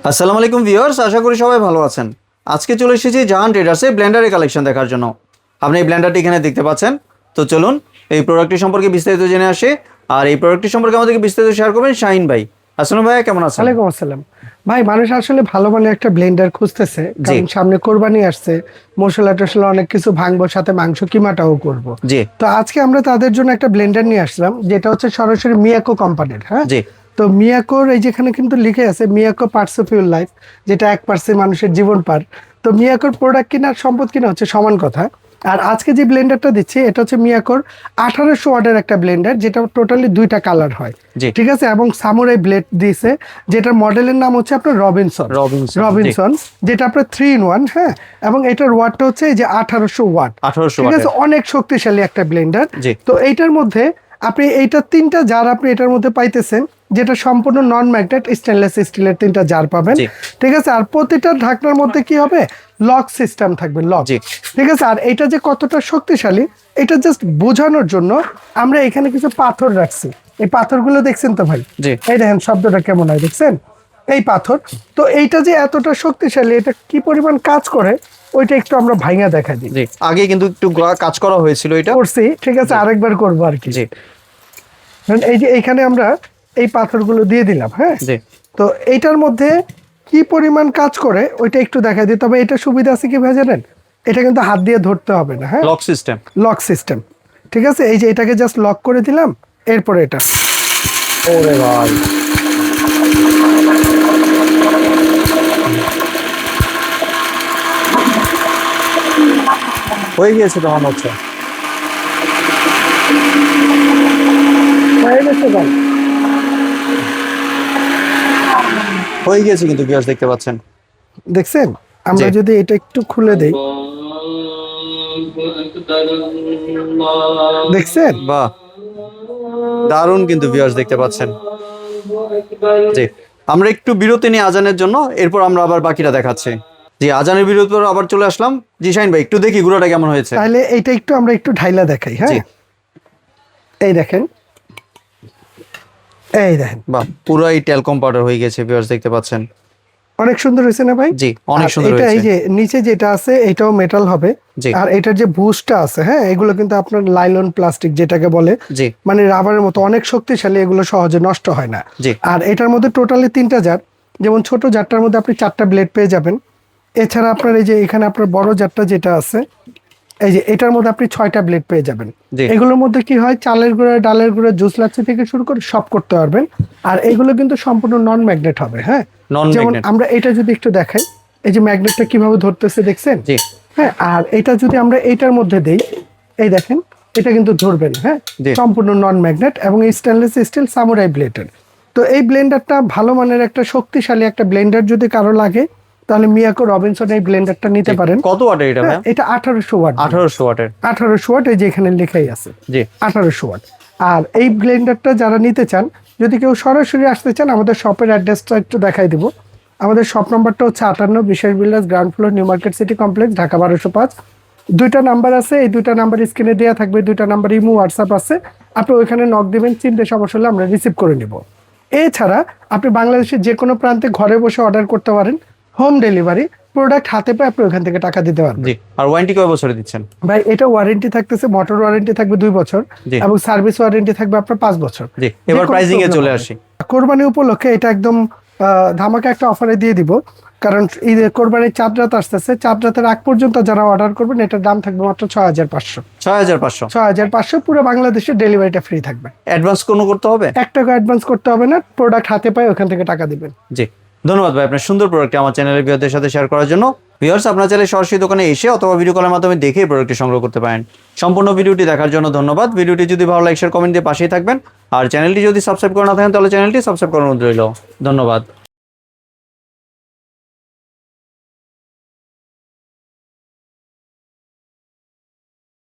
আসসালামু আলাইকুম ভিউয়ার্স, আশা করি সবাই ভালো আছেন। আজকে চলে এসেছি জাহান ট্রেডার্সে ব্লেন্ডারের কালেকশন দেখার জন্য। আপনি এই ব্লেন্ডারটি এখানে দেখতে পাচ্ছেন। তো চলুন এই প্রোডাক্টটি সম্পর্কে বিস্তারিত জেনে আসি। আর এই প্রোডাক্টটি সম্পর্কে আমাদেরকে বিস্তারিত শেয়ার করবেন শাহিন ভাই। আসসালামু ভাইয়া, কেমন আছেন? ওয়ালাইকুম আসসালাম। ভাই, মানুষ আসলে ভালো মানের একটা ব্লেন্ডার খুঁজতেছে, কারণ সামনে কোরবানি আসছে, মশলা টশলা অনেক কিছু ভাঙবো, সাথে মাংস কিমাটাও করব। জি। তো আজকে আমরা তাদের জন্য একটা ব্লেন্ডার নিয়ে আসলাম, যেটা হচ্ছে সরাসরি মিয়াকো কোম্পানির। হ্যাঁ, জি। তো মিয়াকোর এই যেখানে কিন্তু লিখে আছে Miyako parts of your life, যেটা 1% মানুষের জীবন পার। তো মিয়াকোর প্রোডাক্ট কিনার সম্পদ কিনা হচ্ছে সমান কথা। আর আজকে যে ব্লেন্ডারটা দিচ্ছি এটা হচ্ছে মিয়াকোর 1800 ওয়াটের একটা ব্লেন্ডার, যেটা টোটালি দুইটা কালার হয়। ঠিক আছে, এবং সামুরাই ব্লেড দিয়েছে, যেটার মডেলের নাম হচ্ছে আপনার রবিনসন, যেটা আপনার 3-in-1। হ্যাঁ, এবং এটার ওয়াটটা হচ্ছে এই যে 1800 ওয়াট। ঠিক আছে, অনেক শক্তিশালী একটা ব্লেন্ডার। তো এইটার মধ্যে আপনি এইটা তিনটা জার আপনি এটার মধ্যে পাইতেছেন, যেটা সম্পূর্ণ নন ম্যাগনেট স্টেনলেস স্টিলের তিনটা জার পাবেন। ঠিক আছে, আর প্রতিটা ঢাকনার মধ্যে কি হবে, লক সিস্টেম থাকবে, লক। ঠিক আছে, আর এটা যে কতটা শক্তিশালী এটা জাস্ট বোঝানোর জন্য আমরা এখানে কিছু পাথর রাখছি। এই পাথরগুলো দেখছেন তো ভাই? এই দেখেন শব্দটা কেমন হয়, দেখছেন এই পাথর। তো এইটা যে এতটা শক্তিশালী, এটা কি পরিমাণ কাজ করে ওইটা একটু আমরা ভাঙা দেখা দিই। আগে কিন্তু একটু কাজ করা হয়েছিল, এটা করছি। ঠিক আছে, আরেকবার করবো আর কি। এই যে এইখানে আমরা এই পাথরগুলো দিয়ে দিলাম। হ্যাঁ, তো এইটার মধ্যে কি পরিমাণ কাজ করে ওইটা একটু দেখা দিই। তবে এটা সুবিধা আছে কি ভাই জানেন, এটা কিন্তু হাত দিয়ে ধরতে হবে না। হ্যাঁ, লক সিস্টেম। ঠিক আছে, এই যে এটাকে জাস্ট লক করে দিলাম, এরপরে এটা ওরে ভাই হয়ে গিয়েছে তো মনে হচ্ছে। হয়ে গিয়েছে কিন্তু ভিউয়ার্স, দেখতে পাচ্ছেন, দেখছেন। আমরা যদি এটা একটু খুলে দেই, দেখছেন, বাহ, দারুণ কিন্তু ভিউয়ার্স, দেখতে পাচ্ছেন। জি, আমরা একটু বিরতি নিয়ে আজানের জন্য, এরপর আমরা আবার বাকিটা দেখাচ্ছি। জি, আজানের বিরতি পর আবার চলে আসলাম। জি শাহিন ভাই, একটু দেখি গুঁড়োটা কেমন হয়েছে। তাহলে এইটা একটু আমরা একটু ঢাইলা দেখাই। হ্যাঁ, এই দেখেন, এই দেখেন, বাহ, পুরোই টেলকম পাউডার হয়ে গেছে ভিউয়ার্স, দেখতে পাচ্ছেন। অনেক সুন্দর হয়েছে না ভাই? জি, অনেক সুন্দর এটা হয়েছে। এই যে নিচে যেটা আছে এটাও মেটাল হবে। আর এটার যে বুশটা আছে, হ্যাঁ, এগুলো কিন্তু আপনার লাইলন প্লাস্টিক যেটাকে বলে, মানে রাবারের মতো অনেক শক্তিশালী, এগুলো সহজে নষ্ট হয় না। আর এটার মধ্যে টোটালি 3টা জার, যেমন ছোট জারটার মধ্যে আপনি 4টা ব্লেড পেয়ে যাবেন। এছাড়া আপনার এই যে এখানে আপনার বড় জারটা যেটা আছে, এই যে এটার মধ্যে আপনি 6টা ব্লেড পেয়ে যাবেন। এগুলোর মধ্যে কি হয়, চালের গুঁড়া, ডালের গুঁড়া, জুস লাচ্ছি থেকে শুরু করে সব করতে পারবেন। আর এগুলো কিন্তু সম্পূর্ণ নন ম্যাগনেট হবে। হ্যাঁ, যেমন আমরা এটা যদি একটু দেখাই, এই যে ম্যাগনেটটা কিভাবে ধরতেছে, দেখছেন? হ্যাঁ, আর এটা যদি আমরা এইটার মধ্যে দেই, এই দেখেন, এটা কিন্তু ধরবে না। হ্যাঁ, সম্পূর্ণ নন ম্যাগনেট এবং স্টেনলেস স্টিল সামুরাই ব্লেডের। তো এই ব্লেন্ডারটা ভালো মানের একটা শক্তিশালী একটা ব্লেন্ডার যদি কারো লাগে, তাহলে মিয়াকো রবিনসন এই ব্লেন্ডারটা নিতে পারেন। কত ওয়াটের এটা ভাই? এটা 1800 ওয়াট। 1800 ওয়াটের। 1800 ওয়াট, এই যে এখানে লেখাই আছে। জি, 1800 ওয়াট। আর এই ব্লেন্ডারটা যারা নিতে চান, যদি কেউ সরাসরি আসতে চান, আমাদের শপের অ্যাড্রেসটা একটু দেখাই দিব। আমাদের শপ নাম্বারটা হচ্ছে 58 বিশেষ builders, ground floor, new market city complex, Dhaka 1205। দুইটা নাম্বার আছে, এই দুইটা নাম্বার স্ক্রিনে দেওয়া থাকবে। দুইটা নাম্বার ইমো, হোয়াটসঅ্যাপ আছে। আপনি ওইখানে নক দিবেন, চিনতে সমস্যা হলে আমরা রিসিভ করে নিব। এছাড়া আপনি বাংলাদেশের যে কোনো প্রান্তে ঘরে বসে অর্ডার করতে পারেন, হোম ডেলিভারি। প্রোডাক্ট হাতে পায় আপনি ওখান থেকে টাকা দিতে পারবেন। জি, আর ওয়ারেন্টি কয় বছরে দিচ্ছেন ভাই? এটা ওয়ারেন্টি থাকতেছে, মোটর ওয়ারেন্টি থাকবে 2 বছর এবং সার্ভিস ওয়ারেন্টি থাকবে আপনার 5 বছর। জি, এবার প্রাইসিং এ চলে আসি। কোরবানি উপলক্ষে এটা একদম ধামাকা একটা অফারে দিয়ে দিব, কারণ ঈদের কোরবানির চাঁদ রাত আসতেছে। চাঁদ রাতের আগ পর্যন্ত যারা অর্ডার করবেন, এটার দাম থাকবে মাত্র 6500। 6500 পুরো বাংলাদেশে ডেলিভারিটা ফ্রি থাকবে। অ্যাডভান্স কোনো করতে হবে? 1 টাকা অ্যাডভান্স করতে হবে না, প্রোডাক্ট হাতে পায় ওখান থেকে টাকা দিবেন। জি, ধন্যবাদ ভাই আপনার সুন্দর প্রোডাক্টটি আমার চ্যানেলের ভিউয়ারদের সাথে শেয়ার করার জন্য। ভিউয়ার্স, আপনারা চাইলে সরাসরি দোকানে এসে অথবা ভিডিও কলের মাধ্যমে দেখে প্রোডাক্টটি সংগ্রহ করতে পারেন। সম্পূর্ণ ভিডিওটি দেখার জন্য ধন্যবাদ। ভিডিওটি যদি ভালো লাগে শেয়ার, কমেন্ট দিয়ে পাশেই থাকবেন। আর চ্যানেলটি যদি সাবস্ক্রাইব করে না থাকেন, তাহলে চ্যানেলটি সাবস্ক্রাইব করার অনুরোধ রইল। ধন্যবাদ।